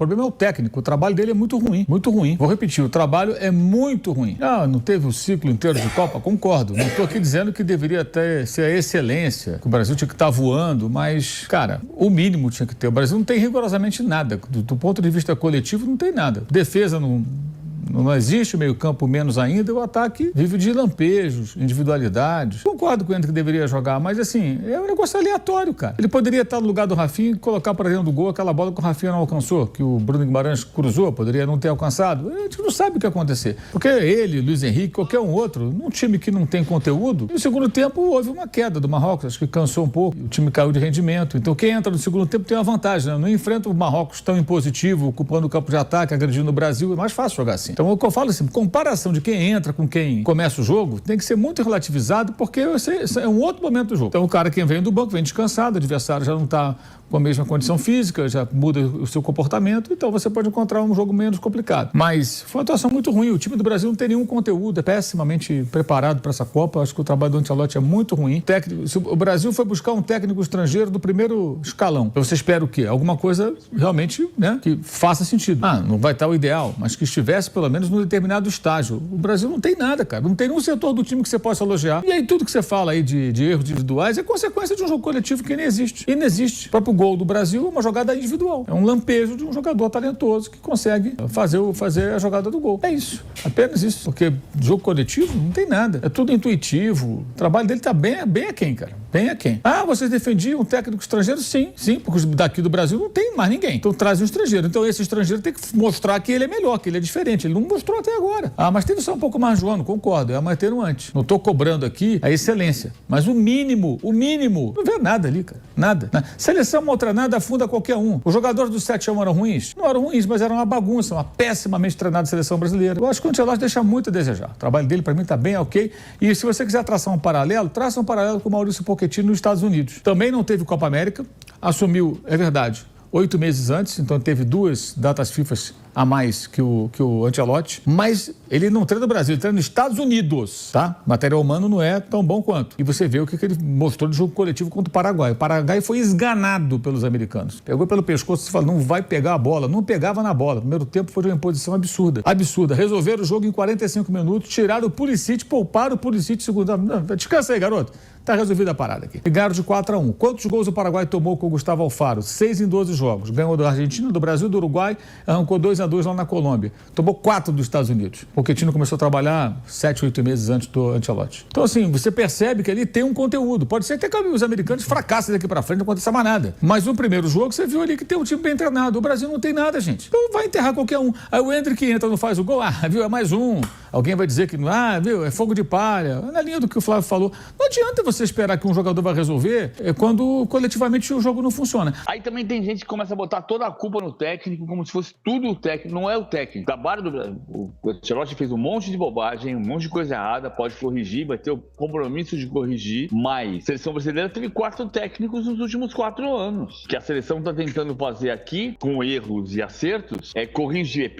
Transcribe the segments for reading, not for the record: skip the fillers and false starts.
problema é o técnico. O trabalho dele é muito ruim, muito ruim. Vou repetir, o trabalho é muito ruim. Não teve o ciclo inteiro de Copa? Concordo. Não estou aqui dizendo que deveria ser a excelência, que o Brasil tinha que estar voando, mas, cara, o mínimo tinha que ter. O Brasil não tem rigorosamente nada. Do ponto de vista coletivo, não tem nada. Defesa não existe, o meio-campo menos ainda, o ataque vive de lampejos, individualidades. Concordo com ele que deveria jogar, mas assim, é um negócio aleatório, cara. Ele poderia estar no lugar do Rafinha e colocar para dentro do gol aquela bola que o Rafinha não alcançou, que o Bruno Guimarães cruzou, poderia não ter alcançado. A gente não sabe o que ia acontecer. Porque ele, Luiz Henrique, qualquer um outro, num time que não tem conteúdo, no segundo tempo houve uma queda do Marrocos, acho que cansou um pouco, o time caiu de rendimento. Então quem entra no segundo tempo tem uma vantagem, né? Não enfrenta o Marrocos tão impositivo, ocupando o campo de ataque, agredindo o Brasil, é mais fácil jogar assim. Então, o que eu falo assim, comparação de quem entra com quem começa o jogo tem que ser muito relativizado, porque esse é um outro momento do jogo. Então, o cara que vem do banco vem descansado, o adversário já não está com a mesma condição física, já muda o seu comportamento, então você pode encontrar um jogo menos complicado. Mas foi uma atuação muito ruim. O time do Brasil não tem nenhum conteúdo, é pessimamente preparado para essa Copa. Acho que o trabalho do Ancelotti é muito ruim. O Brasil foi buscar um técnico estrangeiro do primeiro escalão. Então você espera o quê? Alguma coisa realmente, né, que faça sentido. Não vai estar o ideal, mas que estivesse pelo menos num determinado estágio. O Brasil não tem nada, cara. Não tem nenhum setor do time que você possa elogiar. E aí tudo que você fala aí de erros individuais é consequência de um jogo coletivo que nem existe. Inexiste. O próprio gol do Brasil é uma jogada individual. É um lampejo de um jogador talentoso que consegue fazer a jogada do gol. É isso. Apenas isso. Porque jogo coletivo não tem nada. É tudo intuitivo. O trabalho dele tá bem aquém, cara. Bem aquém. Vocês defendiam um técnico estrangeiro? Sim, porque daqui do Brasil não tem mais ninguém. Então traz um estrangeiro. Então esse estrangeiro tem que mostrar que ele é melhor, que ele é diferente. Ele não mostrou até agora. Mas teve só um pouco mais, João, concordo. Mas teve antes. Não tô cobrando aqui a excelência. Mas o mínimo, não vê nada ali, cara. Nada. Seleção mal treinada afunda qualquer um. Os jogadores do 7-1 eram ruins? Não eram ruins, mas eram uma bagunça, uma pessimamente treinada seleção brasileira. Eu acho que o Ancelotti deixa muito a desejar. O trabalho dele, para mim, tá bem ok. E se você quiser traçar um paralelo, traça um paralelo com o Maurício Pochettino nos Estados Unidos. Também não teve Copa América, assumiu, é verdade, 8 meses antes, então teve 2 datas FIFA a mais que o Ancelotti, mas ele não treina no Brasil, ele treina nos Estados Unidos, tá? O material humano não é tão bom quanto. E você vê o que ele mostrou de jogo coletivo contra o Paraguai. O Paraguai foi esganado pelos americanos. Pegou pelo pescoço e falou, não vai pegar a bola. Não pegava na bola. O primeiro tempo foi de uma imposição absurda. Absurda. Resolveram o jogo em 45 minutos, tiraram o Pulisic, pouparam o Pulisic segundo. Descansa aí, garoto. Tá resolvida a parada aqui. Ligaram de 4-1. Quantos gols o Paraguai tomou com o Gustavo Alfaro? 6 em 12 jogos. Ganhou da Argentina, do Brasil, do Uruguai, arrancou 2-2 lá na Colômbia. Tomou 4 dos Estados Unidos. O Pochettino começou a trabalhar 7, 8 meses antes do Ancelotti. Então, assim, você percebe que ali tem um conteúdo. Pode ser até que os americanos fracassem daqui pra frente, não aconteça mais nada. Mas no primeiro jogo, você viu ali que tem um time bem treinado. O Brasil não tem nada, gente. Então vai enterrar qualquer um. Aí o Endrick entra, não faz o gol. Viu, é mais um. Alguém vai dizer que, viu, é fogo de palha. Na linha do que o Flávio falou. Não adianta você esperar que um jogador vai resolver quando coletivamente o jogo não funciona. Aí também tem gente que começa a botar toda a culpa no técnico, como se fosse tudo o técnico. Não é o técnico. O trabalho do Brasil. O Ancelotti fez um monte de bobagem, um monte de coisa errada, pode corrigir, vai ter o compromisso de corrigir, mas a seleção brasileira teve 4 técnicos nos últimos 4 anos. O que a seleção está tentando fazer aqui, com erros e acertos, é corrigir,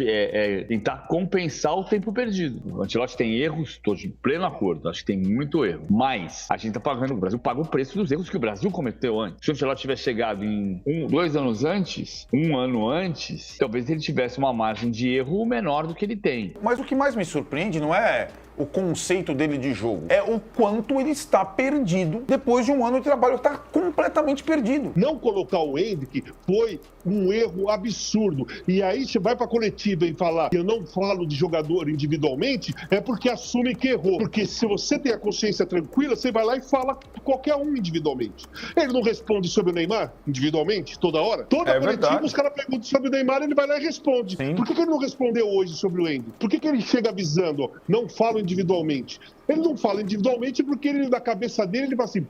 tentar compensar o tempo perdido. O Ancelotti tem erros, estou de pleno acordo, acho que tem muito erro, mas a gente está pagando, o Brasil paga o preço dos erros que o Brasil cometeu antes. Se o Ancelotti tivesse chegado em 2 anos antes, 1 ano antes, talvez ele tivesse uma margem de erro menor do que ele tem. Mas o que mais me surpreende não é o conceito dele de jogo, é o quanto ele está perdido depois de um ano de trabalho, está completamente perdido. Não colocar o Endrick foi um erro absurdo. E aí você vai para a coletiva e falar que eu não falo de jogador individualmente, é porque assume que errou. Porque se você tem a consciência tranquila, você vai lá e fala qualquer um individualmente. Ele não responde sobre o Neymar individualmente toda hora? Toda coletiva verdade. Os caras perguntam sobre o Neymar, ele vai lá e responde. Sim. Por que ele não respondeu hoje sobre o Endrick? Por que ele chega avisando, não falo individualmente? Ele não fala individualmente porque ele, na cabeça dele, ele fala assim,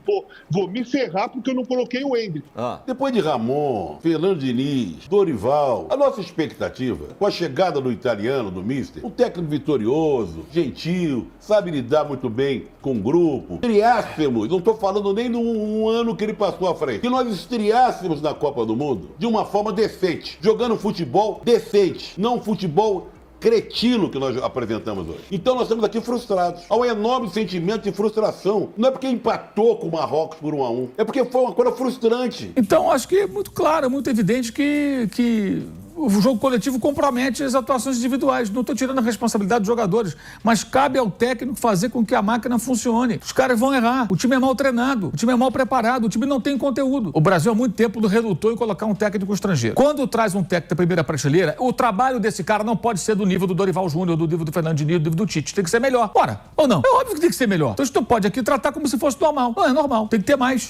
vou me ferrar porque eu não coloquei o Endrick. Depois de Ramon, Fernando Diniz, Dorival, a nossa expectativa, com a chegada do italiano, do Mister, um técnico vitorioso, gentil, sabe lidar muito bem com o grupo, estreássemos, não estou falando nem num ano que ele passou à frente, que nós estreássemos na Copa do Mundo de uma forma decente, jogando futebol decente, não futebol cretino que nós apresentamos hoje. Então nós estamos aqui frustrados. Há um enorme sentimento de frustração. Não é porque empatou com o Marrocos por 1-1. É porque foi uma coisa frustrante. Então acho que é muito claro, muito evidente que O jogo coletivo compromete as atuações individuais. Não estou tirando a responsabilidade dos jogadores, mas cabe ao técnico fazer com que a máquina funcione. Os caras vão errar. O time é mal treinado, o time é mal preparado, o time não tem conteúdo. O Brasil há muito tempo relutou em colocar um técnico estrangeiro. Quando traz um técnico da primeira prateleira, o trabalho desse cara não pode ser do nível do Dorival Júnior, do nível do Fernando Diniz, do nível do Tite. Tem que ser melhor. Ora, ou não? É óbvio que tem que ser melhor. Então a gente não pode aqui tratar como se fosse normal. Não é normal. Tem que ter mais.